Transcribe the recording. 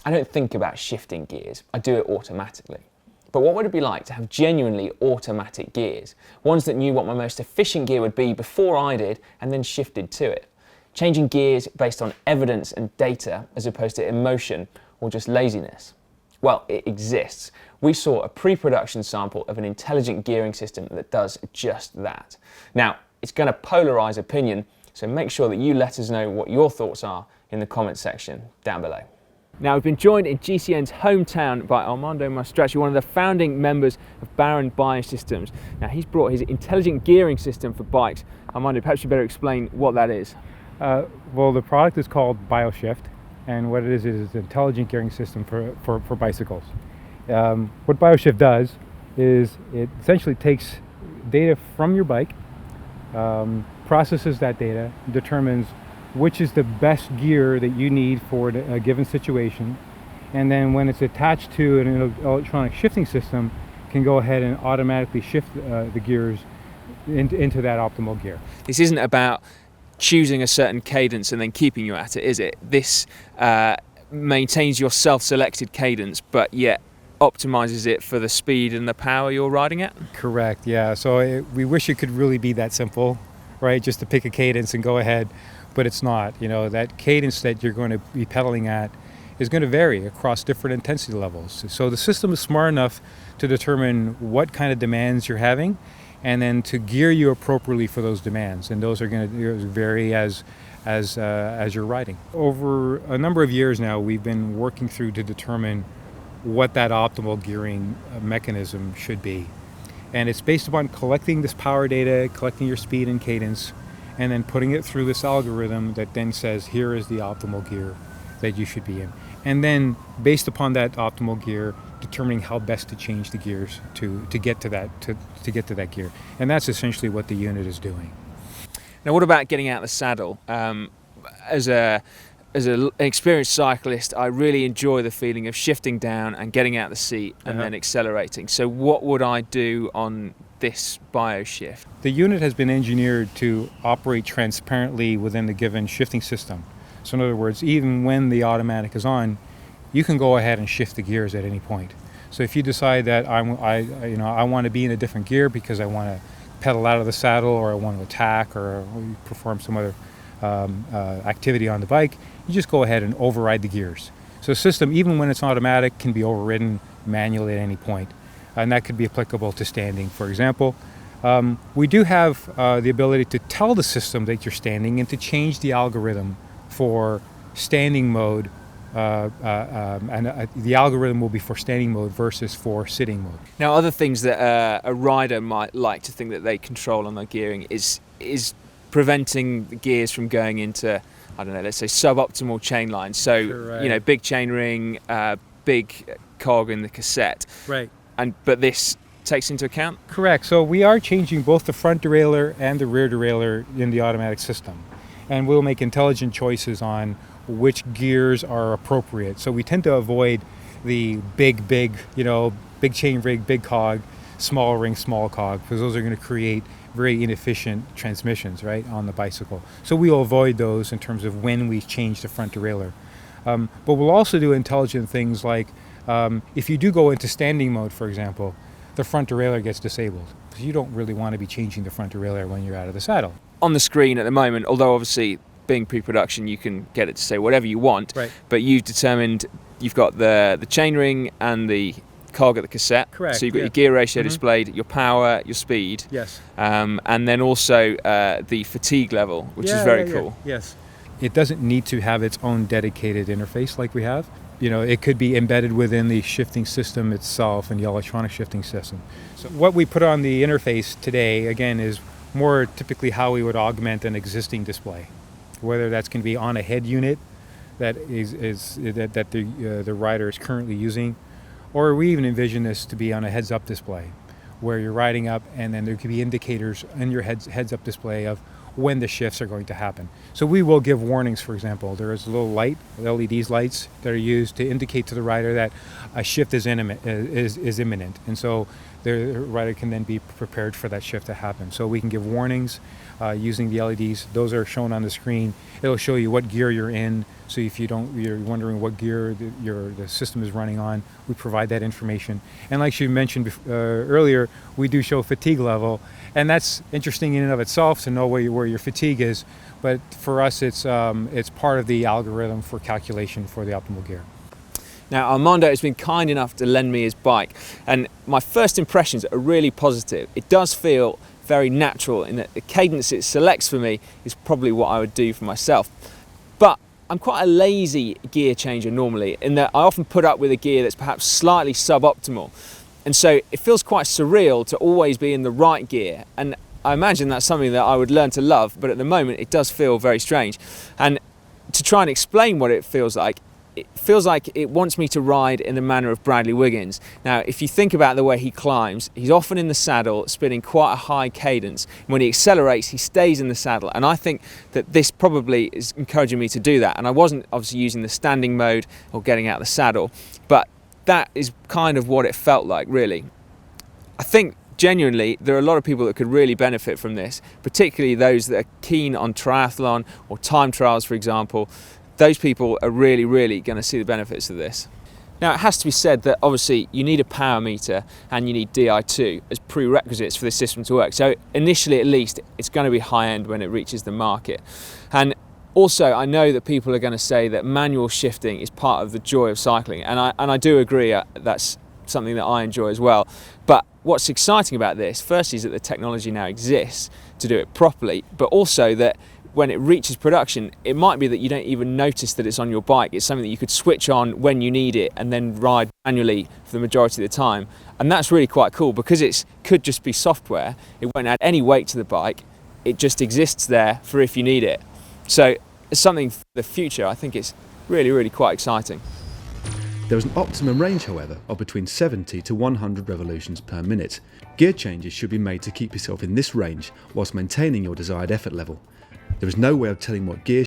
I don't think about shifting gears, I do it automatically. But what would it be like to have genuinely automatic gears? Ones that knew what my most efficient gear would be before I did and then shifted to it. Changing gears based on evidence and data as opposed to emotion or just laziness. Well, it exists. We saw a pre-production sample of an intelligent gearing system that does just that. Now, it's going to polarize opinion, so make sure that you let us know what your thoughts are in the comments section down below. Now, we've been joined in GCN's hometown by Armando Mastracci, one of the founding members of Baron Biosystems. Now, he's brought his intelligent gearing system for bikes. Armando, perhaps you better explain what that is. Well, the product is called BioShift, and what it is an intelligent gearing system for bicycles. What BioShift does is it essentially takes data from your bike, processes that data, determines which is the best gear that you need for a given situation, and then when it's attached to an electronic shifting system, can go ahead and automatically shift the gears into that optimal gear. This isn't about choosing a certain cadence and then keeping you at it, is it? This maintains your self-selected cadence, but yet optimizes it for the speed and the power you're riding at? Correct, yeah. So we wish it could really be that simple, right? Just to pick a cadence and go ahead, but it's not. You know, that cadence that you're going to be pedaling at is going to vary across different intensity levels. So the system is smart enough to determine what kind of demands you're having, and then to gear you appropriately for those demands. And those are going to vary as you're riding. Over a number of years now, we've been working through to determine what that optimal gearing mechanism should be. And it's based upon collecting this power data, collecting your speed and cadence, and then putting it through this algorithm that then says, here is the optimal gear that you should be in. And then based upon that optimal gear, determining how best to change the gears to get to that gear. And that's essentially what the unit is doing. Now, what about getting out of the saddle? As an experienced cyclist, I really enjoy the feeling of shifting down and getting out of the seat and then accelerating. So what would I do on this BioShift? The unit has been engineered to operate transparently within the given shifting system. So in other words, even when the automatic is on, you can go ahead and shift the gears at any point. So if you decide that I want to be in a different gear because I want to pedal out of the saddle, or I want to attack, or perform some other activity on the bike, you just go ahead and override the gears. So the system, even when it's automatic, can be overridden manually at any point. And that could be applicable to standing, for example. We do have the ability to tell the system that you're standing and to change the algorithm for standing mode, and the algorithm will be for standing mode versus for sitting mode. Now, other things that a rider might like to think that they control on their gearing is preventing the gears from going into, I don't know, let's say suboptimal chain lines. So, Correct. You know, big chain ring, big cog in the cassette. Right. But this takes into account? Correct. So we are changing both the front derailleur and the rear derailleur in the automatic system. And we'll make intelligent choices on which gears are appropriate. So we tend to avoid the big chain rig, big cog, small ring, small cog, because those are going to create very inefficient transmissions, right, on the bicycle. So we'll avoid those in terms of when we change the front derailleur. But we'll also do intelligent things like if you do go into standing mode, for example, the front derailleur gets disabled, because you don't really want to be changing the front derailleur when you're out of the saddle. On the screen at the moment, although obviously being pre-production, you can get it to say whatever you want, right. But you've determined you've got the chainring and the cog at the cassette. Correct. So you've got your gear ratio displayed, your power, your speed. Yes. And then also the fatigue level, which is very cool. Yes. It doesn't need to have its own dedicated interface like we have. You know, it could be embedded within the shifting system itself and the electronic shifting system. So what we put on the interface today, again, is more typically how we would augment an existing display, whether that's going to be on a head unit that the rider is currently using, or we even envision this to be on a heads-up display, where you're riding up and then there could be indicators in your heads-up display of when the shifts are going to happen. So we will give warnings, for example. There is a little light, LEDs lights, that are used to indicate to the rider that a shift is imminent. And so the rider can then be prepared for that shift to happen. So we can give warnings. using the LEDs. Those are shown on the screen. It'll show you what gear you're in. So if you're wondering what gear the system is running on, we provide that information. And like you mentioned earlier, we do show fatigue level, and that's interesting in and of itself to know where your fatigue is. But for us, it's part of the algorithm for calculation for the optimal gear. Now, Armando has been kind enough to lend me his bike, and my first impressions are really positive. It does feel very natural in that the cadence it selects for me is probably what I would do for myself. But I'm quite a lazy gear changer normally, in that I often put up with a gear that's perhaps slightly suboptimal. And so it feels quite surreal to always be in the right gear. And I imagine that's something that I would learn to love, but at the moment it does feel very strange. And to try and explain what it feels like it wants me to ride in the manner of Bradley Wiggins. Now, if you think about the way he climbs, he's often in the saddle, spinning quite a high cadence. When he accelerates, he stays in the saddle. And I think that this probably is encouraging me to do that. And I wasn't obviously using the standing mode or getting out of the saddle, but that is kind of what it felt like, really. I think genuinely, there are a lot of people that could really benefit from this, particularly those that are keen on triathlon or time trials, for example. Those people are really, really going to see the benefits of this. Now, it has to be said that obviously you need a power meter and you need Di2 as prerequisites for this system to work. So initially, at least, it's going to be high end when it reaches the market. And also, I know that people are going to say that manual shifting is part of the joy of cycling, and I do agree. That's something that I enjoy as well. But what's exciting about this, firstly, is that the technology now exists to do it properly, but also that when it reaches production, it might be that you don't even notice that it's on your bike. It's something that you could switch on when you need it and then ride manually for the majority of the time. And that's really quite cool because it could just be software. It won't add any weight to the bike. It just exists there for if you need it. So it's something for the future. I think it's really, really quite exciting. There is an optimum range, however, of between 70 to 100 revolutions per minute. Gear changes should be made to keep yourself in this range whilst maintaining your desired effort level. There is no way of telling what gear